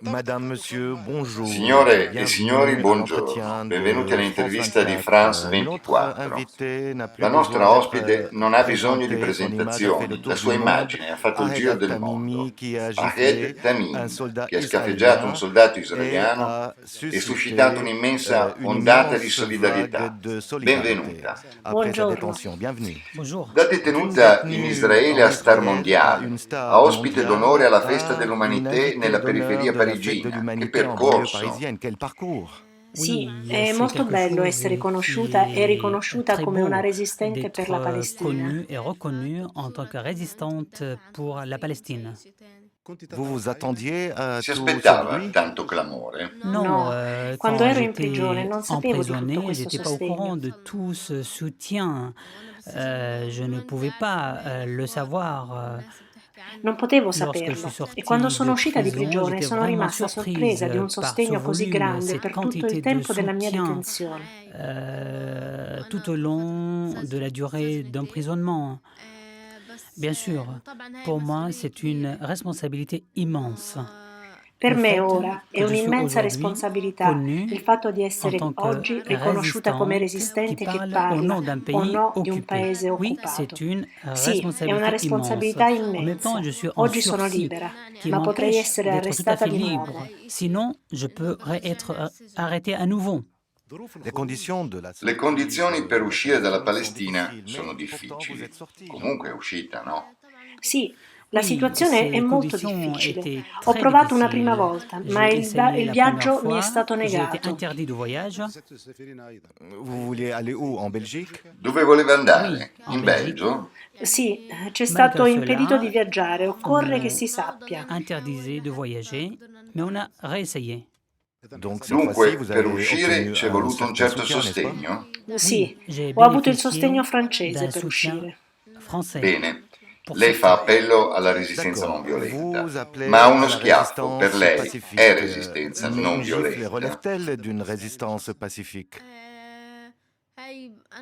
Madame, Monsieur, bonjour. Signore e signori, Bienvenue à buongiorno. l'entretien Benvenuti de France all'intervista di 24. France Notre 24. invité n'a plus La besoin nostra d'être ospite non ha bisogno di présenté. Son image a fait le presentazioni. La tour du sua monde. immagine ha fatto il Ahed giro del al-Tamimi mondo. qui a giflé Ahed un Tamim, soldat che ha scaffeggiato un israélien soldato et israeliano a e suscitato suscité un'immensa une ondata di immense vague solidarietà. de solidarité Benvenuta. après sa Buongiorno. détention. Bienvenue. Bonjour. Da D'une detenuta in détenue Israele en a star Israël à mondiale, une a star ospite d'onore mondiale, alla festa à une dell'umanité invitée nella d'honneur periferia de la fête de parigina. Che l'humanité en banlieue percorso! parisienne. Quel parcours! Sì, Oui, è c'est molto quelque bello chose essere qui conosciuta e est riconosciuta très come una beau resistente per d'être la Palestina. connue et reconnue en tant que résistante pour la Palestine. Vous vous attendiez à Si tout ce aspettava bruit? tanto clamore? Non, No, quando quand ero in prigione j'étais non sapevo di tutto emprisonné, questo j'étais pas au courant sostegno. de tout ce soutien. Je ne pouvais pas le savoir. Non potevo Lorsque je suis saperlo e quando sortie sono de uscita di prison, prigione j'étais sono vraiment rimasta surprise sorpresa di un par ce sostegno così volume, grande cette per tutto il quantité de tempo della mia soutien detenzione. tout au long de la durée d'emprisonnement. Bien sûr, pour moi, c'est une responsabilité immense. Per Le me fait ora è que je suis un'immensa aujourd'hui responsabilità connue il fatto di en essere tant que oggi riconosciuta come résistante qui resistente che parle au parla nom d'un o pays no di un occupé. paese Oui, occupato. c'est une Sì, è una responsabilité immense. responsabilità En même temps, immensa. je suis en Oggi sono sursis libera, qui ma potrei m'empêche essere d'être tout à arrestata fait di libre. nuovo. Sinon, je pourrais être arrêté à nouveau. Les conditions de la Le sortie condizioni per de la uscire dalla Palestine sont Palestina difficiles, sono mais pourtant vous difficili. êtes sorti. Comunque è uscita, no? Sì, la Oui, situazione è ces molto conditions difficile. étaient Ho très provato una prima difficiles. volta, ma J'ai essayé il la première viaggio mi è fois, stato j'ai été negato. interdit de voyage. Vous vouliez aller où? En Belgique? Dove voleva Oui, andare? en In Belgique. Belgio? Sì, ci è stato Malgré impedito di cela, viaggiare, on occorre che nous si sappia. interdisait de voyager, mais on a réessayé. Donc cette fois-ci, Dunque, vous per avez uscire obtenu ci è un voluto un certain certo soutien, n'est-ce pas? sostegno? Sì, Oui, j'ai ho avuto il sostegno bénéficié francese d'un per soutien uscire. français Bene, pour lei fa sortir. appello alla resistenza non D'accord. violenta, Vous ma appelez à uno la schiaffo per résistance lei è pacifique. resistenza Mais non une gifle violenta? relève-t-elle d'une résistance pacifique?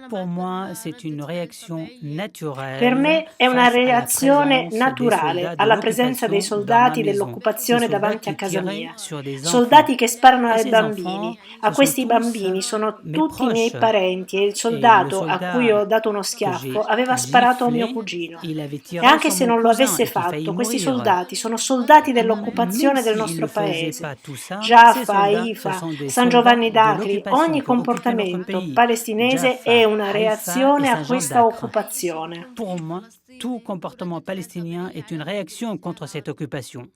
Pour moi, c'est une réaction Per naturelle me è una face à la reazione présence des naturale soldats de alla presenza dei l'occupation dans ma soldati maison. Ces dell'occupazione soldats davanti a qui casa tiraient mia. sur des enfants. Soldati che sparano Et ai ces enfants, bambini. A ce sont questi tous bambini sono mes tutti i miei proches. parenti e il Et le soldato a cui soldat ho dato uno que schiaffo j'ai aveva sparato a mio giflé, cugino. il avait E tiré anche sur se mon non lo cousin avesse et qui faillit fatto, questi mourir. soldati sono soldati Même dell'occupazione del s'il nostro ne faisait paese. pas tout ça, ces Jaffa, soldats, ce Haifa, sont des San soldats Giovanni de d'Acri, l'occupation ogni qui occupaient notre comportamento pays. palestinese è Jaffa, una Haïfa et reazione a Saint-Jean questa d'Acre. occupazione. Pour moi, tout comportement palestinien est une réaction contre cette occupation.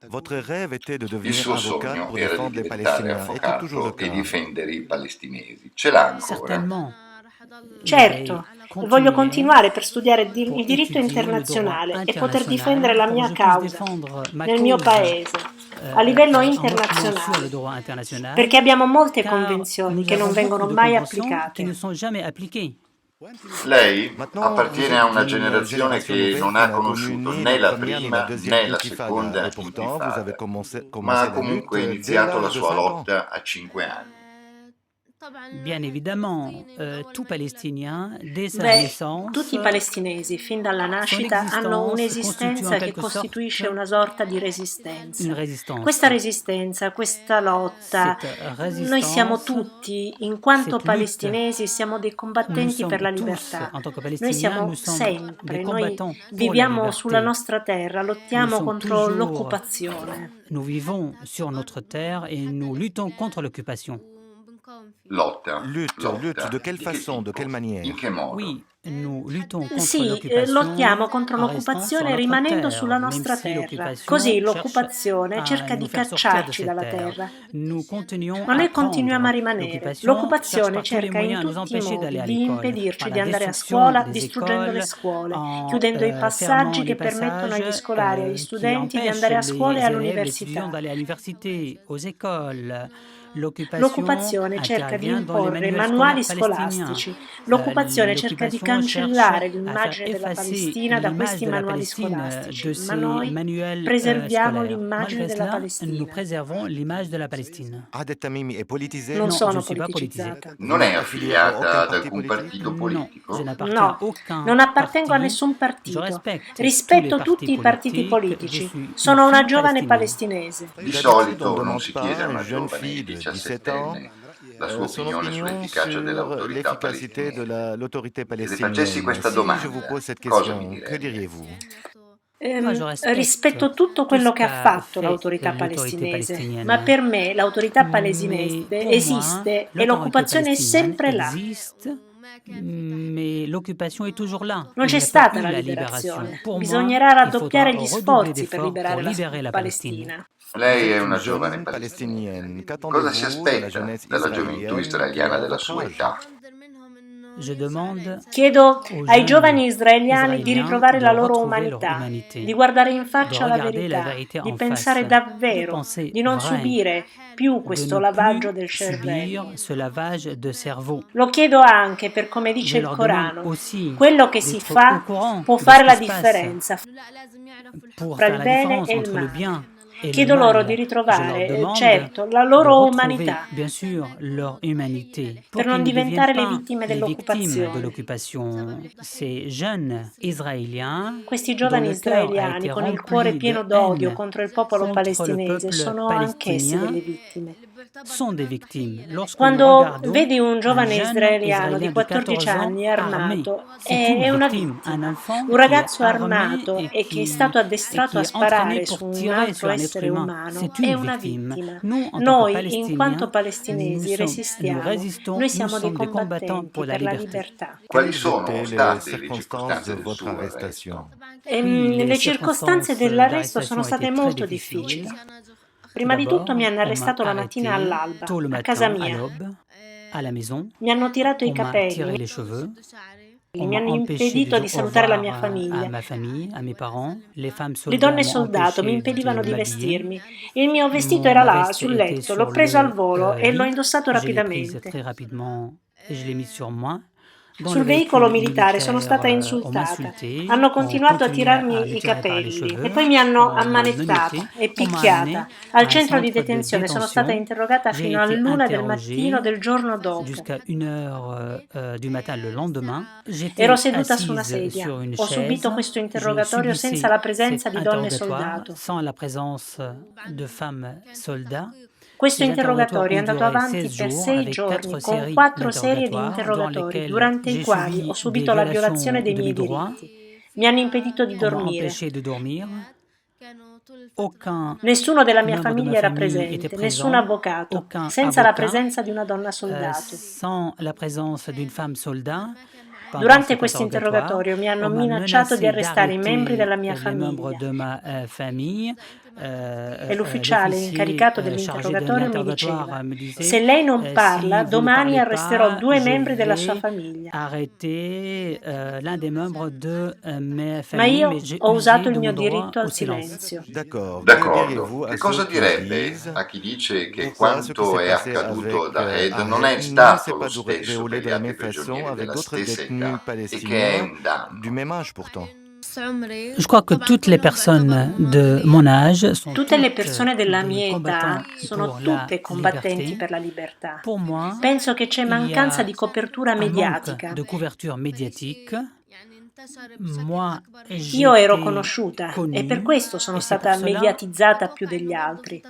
Votre rêve était de Il devenir suo avocate sogno pour era di défendre les diventare Palestiniens. Est-il toujours le avvocato e cas? difendere i palestinesi. Ce l'ha ancora? Certainement, je vais Certo, voglio continuer continuare per studiare pour il diritto étudier le droit internazionale e poter difendere international la pour que mia je puisse causa défendre ma nel mio cause paese, a livello en m'appuyant sur le internazionale, droit international, perché abbiamo molte car convenzioni nous che non avons beaucoup vengono de mai conventions qui ne applicate. sont jamais appliquées. Lei Maintenant, vous appartiene a êtes una d'une generazione génération che nouvelle non qui ha n'a connu conosciuto ni né la la première ni la prima deuxième né la intifada. Et seconda pourtant, vous avez intifada, ma commencé ha la lutte comunque dès iniziato la l'âge de sua 5 ans. lotta a 5 anni. Bien évidemment, tout Palestinien, dès sa Beh, naissance, tutti i palestinesi fin dalla son nascita hanno existence constitue en un'esistenza che quelque costituisce sorte una sorta di une resistenza. résistance. Questa resistenza, questa lotta, Cette noi siamo résistance, tutti, in quanto cette lutte, palestinesi, siamo dei nous combattenti per sommes la tous, libertà. en tant que Noi Palestiniens, siamo nous sommes des sempre, noi combattants pour la viviamo sulla liberté. nostra terra, Nous lottiamo sommes contro toujours, l'occupazione. nous vivons sur notre terre et nous luttons contre l'occupation. Lotta, Lutte, de lotta. quelle Di che façon, de tipo? quelle manière? In che modo? Oui, nous luttons contre Sì, lottiamo l'occupation contro en restant sur l'occupazione notre rimanendo terre, sulla même nostra si terra. l'occupation Così cherche l'occupazione à cerca di nous faire sortir de cacciarci cette dalla terre. terra. Nous continuons Ma à noi continuiamo a prendre. rimanere. L'occupation cherche L'occupazione par tous les cerca in moyens à nous tutti i empêcher d'aller modi à di l'école, par impedirci di la andare a destruction scuola, des distruggendo le écoles, scuole, en chiudendo i fermant passaggi les che permettono passages agli scolari e agli qui studenti di empêchent andare a scuola e les élèves, les étudiants all'università. d'aller à l'université, aux écoles. L'occupazione cerca di intervient dans les imporre manuels manuali scolaires palestiniens. scolastici. L'occupazione cerca di L'occupation cancellare cherche à l'immagine faire della effacer Palestina da l'image questi de la manuali Palestine scolastici, de ma ces noi manuels preserviamo scolaires. l'immagine Malgré della cela, nous Palestina. préservons l'image de la Palestine. Adet Tamimi est politisée? Non Non, je sono ne suis pas politisé. politicizzata. Non è Affilié à aucun affiliata ad parti alcun politique? partito Non, je politico? n'appartiens à No, aucun non appartengo a parti. nessun Je partito. respecte tous les Rispetto partis tutti i partiti politiques. Je politici. suis une Sono una fille giovane palestinienne. palestinese. Di D'habitude, on solito ne non demande si pas chiede a à une una jeune giovane fille de 17 ans 17enne la sua son opinione opinion sull'efficacia sur dell'autorità l'efficacité de palestinese. l'autorité Se le palestinienne. facessi questa Si je domanda, vous pose cette cosa mi question, que direbbe? diriez-vous? Moi, je respecte Rispetto tutto tout quello ce che ha qu'a fatto fait l'autorità l'autorité palestinese, ma palestinienne. per me l'autorità Mais palestinese pour moi, esiste e l'autorité l'occupazione è palestinienne sempre là. existe, mais l'occupation est toujours là. Non Il c'è n'y a pas stata eu la la libération. liberazione. Pour moi, Bisognerà il raddoppiare faudra gli redoubler sforzi per d'efforts liberare pour la libérer la Palestine. Palestina. Vous Lei êtes è une una giovane jeune palestinese. palestinienne. Cosa si Qu'attendez-vous de la aspetta jeunesse dalla gioventù israélienne qui israeliana a della votre sua âge? età? Je demande Chiedo aux ai giovani jeunes israeliani di israéliens ritrovare de la loro retrouver leur umanità, humanité, di guardare in de faccia la regarder la verità, vérité di en pensare face, de davvero, penser di non vrai, subire più de questo ne lavaggio plus del cervello. subir ce lavage de cerveau. Lo chiedo anche per come dice Je il leur demande Corano, aussi quello che si d'être au fa courant può de ce fare qui la se passe differenza pour fra faire il la bene différence e il entre le male. bien et le Chiedo loro di mal. Je leur ritrovare, demande certo, la de loro retrouver, umanità, bien sûr, leur humanité pour per non qu'ils ne deviennent diventare le pas vittime les victimes de dell'occupazione. l'occupation. Ces jeunes Israéliens Questi dont giovani le cœur a israeliani, été con il cuore rempli pieno de d'odio haine contro il popolo contre le palestinese, peuple sono anch'essi palestinien delle vittime. sont des victimes. Lorsque nous Quando regardons vedi un un giovane jeune israeliano di Israélien de 14 14 ans anni armé, armato, c'est une è una victime. Un vittima. enfant Un qui est ragazzo armé armato e che è stato addestrato qui a est entraîné sparare pour su un tirer altro sur un être essere humain, umano c'est è une una victime. vittima. Nous, en tant que Noi, in quanto Palestiniens, palestinesi, nous resistiamo. résistons, Noi nous siamo dei sommes des combattants combattenti pour la per la liberté. libertà. Quali Quelles sono étaient les state le circonstances circostanze de del votre suo arrestation? arresto? Oui, Le les circostanze circonstances dell'arresto sono d'arrestation state étaient très molto difficiles. difficili. Tout Prima di tutto mi d'abord, hanno on m'a arrestato la mattina arrêté all'alba, tôt le a casa matin, à mia. l'aube, à la maison. Mi hanno tirato i On m'a capelli, tiré les cheveux. On mi m'a hanno empêché de impedito di dire au salutare la revoir mia à famiglia. ma famille, à mes parents. Les femmes Le soldats donne m'ont soldato mi empêché impedivano de di m'habiller. vestirmi. Il mio vestito era Ma là, veste sul était letto, l'ho sur preso al le volo e l'ho lit. indossato Je l'ai prise rapidamente. très rapidement et je l'ai mise sur moi. Dans Sul le veicolo véhicule militare sono militaire, stata on insultata. m'insulté, Hanno on continuato a continuait à tirarmi me i tirer par les capelli cheveux, e poi mi hanno on me ammanettata menottait, e on m'a amené picchiata. à Al un centro di centre de detenzione sono stata détention. interrogata J'ai fino été all'1 del interrogée mattino del giorno dopo. jusqu'à 1 heure du matin le lendemain. Ero J'étais seduta su una assise sedia. sur une Ho subito chaise. questo Je interrogatorio senza subissais la cet presenza di donne interrogatoire soldato. sans la présence de femmes soldats. Questo Ces interrogatoires interrogatorio è ont andato duré avanti 16 per jours 6 avec 4 giorni, con séries 4 serie di d'interrogatoires dans interrogatori, lesquels durante i j'ai quali subi ho des subito la violazione violations dei de miei mes droits. diritti. Mi hanno impedito di On m'a dormire. empêché de dormir. Aucun Nessuno della mia membre de ma famiglia era famille était presente, nessun présent, avvocato, aucun senza la avocat, presenza di una donna soldato. sans la présence d'une femme soldat. Pendant Durante cet questo interrogatoire, interrogatorio mi hanno on m'a minacciato di menacé arrestare i membri della d'arrêter mia les membres famiglia. de ma famille. E l'ufficiale L'officier incaricato chargé de dell'interrogatorio mi diceva: l'interrogatoire me disait se lei non parla, si vous ne domani parlez arresterò pas, 2 je membri della sua vais famiglia. arrêter l'un des membres de ma Ma famille, mais io j'ai ho usato usé il de mio mon droit diritto au al silence. silenzio. D'accord. Que D'accordo. diriez-vous à Che ceux cosa qui direbbe disent a chi dice che pourquoi ce qui quanto s'est è passé accaduto avec ad Ahed non Ahed è ne stato s'est lo pas stesso déroulé per de gli la altri même façon prigionieri avec della d'autres stessa détenus età e che è palestiniens un danno? du même âge pourtant? Je crois que toutes les personnes de mon âge sont Tutte le toutes persone della des mia età combattants sono pour la tutte combattenti liberté. per la libertà. Pour moi, Penso che c'è il y mancanza a di copertura un manque mediatica. de couverture médiatique. Moi, Io ero j'étais conosciuta e connue per questo sono et c'est stata pour cela mediatizzata più degli altri.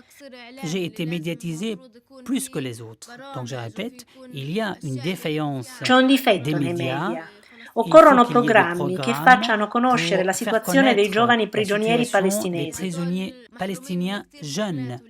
j'ai été médiatisée plus que les autres. Donc je répète, il y a une défaillance C'è un des difetto nei médias. media. Il Occorrono faut qu'il y ait des programmi che programmes facciano conoscere la pour faire situazione dei connaître giovani la prigionieri situation des palestinesi. prisonniers palestiniens jeunes.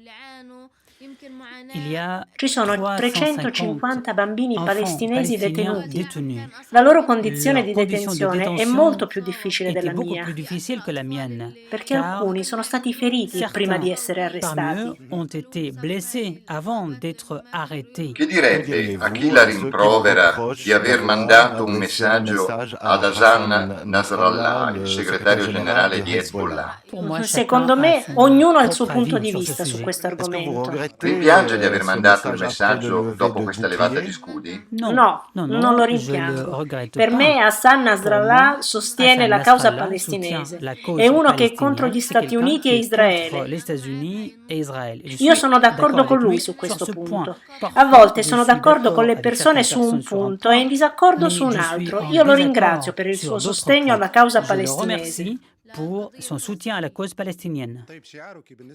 Il y a Ci sono 350 350 bambini enfants palestinesi palestiniens detenuti. détenus. La loro condizione Leur di condition de detenzione è détention molto più difficile était della beaucoup mia, plus difficile que la mienne, perché car alcuni sono stati feriti prima di certains essere parmi eux arrestati. ont été blessés avant d'être arrêtés. Che Que direbbe a chi diriez-vous la à ceux qui vous rimprovera reprochent di aver d'avoir mandato un adressé un messaggio message ad à Hassan Hassan Nasrallah, Nasrallah, il le segretario secrétaire generale général di de Hezbollah? Hezbollah? Pour moi, chacun Secondo a me, son ognuno ha il suo propre punto avis di sur ce vista su sujet. questo Est-ce que vous argomento. regrettez regrettez Rimpiange di aver ce mandato il message après le messaggio lever dopo de questa levata di bouclier? scudi? Non, No, non, non lo non, je le rimpiango. regrette Per pas. me Hassan Pour Nasrallah moi, sostiene Hassan la causa Nasrallah soutient palestinese. la È cause uno che è contro palestinienne, gli c'est Stati quelqu'un Uniti e qui est contre Israele. les États-Unis et Israël. Et je Io suis sono d'accordo d'accord con avec lui lui su sur questo ce point. punto. A Parfois, volte je sono suis d'accordo con d'accord le avec persone certaines su un personnes sur un punto e in point, disaccordo mais su un je suis altro. en Io lo ringrazio désaccord per il suo sur d'autres sostegno points. alla causa Je le palestinese. remercie pour son soutien à la cause palestinienne.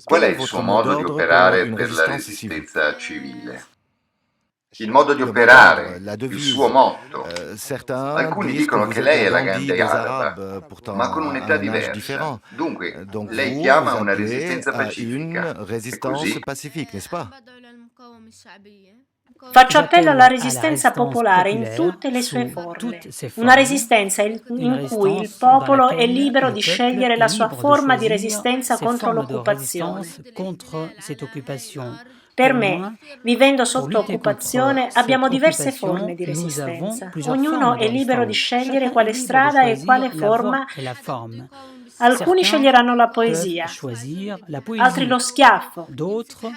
Qual Quel è est il suo votre mot modo di d'ordre pour operare une per la résistance civile? resistenza civile? Il modo di Le mot d'ordre, operare, la il suo devise. motto. Certains Alcuni disent que dicono vous che êtes lei la è la Gandhi Gandhi des araba, Arabes, pourtant ma con à un'età un âge diversa. différent. Dunque, Donc lei vous chiama una appelez resistenza à une pacifica. È résistance così? pacifique, n'est-ce pas? Faccio appello alla J'appelle à la resistenza résistance popolare in populaire tutte le sue sous forme. toutes ses Una formes, resistenza une in cui il résistance dans popolo è laquelle libero le di peuple scegliere est la sua libre de forma di choisir resistenza ses contro formes de l'occupazione. résistance contre cette occupation. Per Pour me, moi, vivendo pour sotto lutter contre occupazione, cette abbiamo diverse forme occupation, di nous avons resistenza. plusieurs Ognuno formes de è libero di résistance. scegliere Chacun quale est libre de strada e choisir quale la voie forma. et la forme. Alcuni Certains sceglieranno la peuvent poesia, choisir la altri poésie, lo schiaffo, d'autres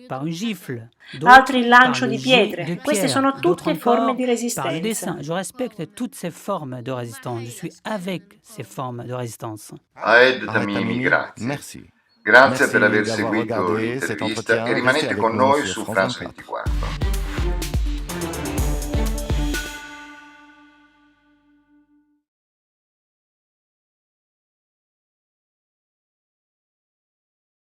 par une gifle, altri d'autres il par lancio le di jet de pietre. Queste pierre, sono d'autres tutte forme encore di par le resistenza. dessin. Je respecte toutes ces formes de résistance. Je suis avec ces formes de résistance. Aed Arrête Tamimi, Tamimi, grazie. merci. Grazie Merci per aver d'avoir seguito regardé cet l'intervista entretien. e Restez rimanete avec con nous noi sur su France France 24. 24.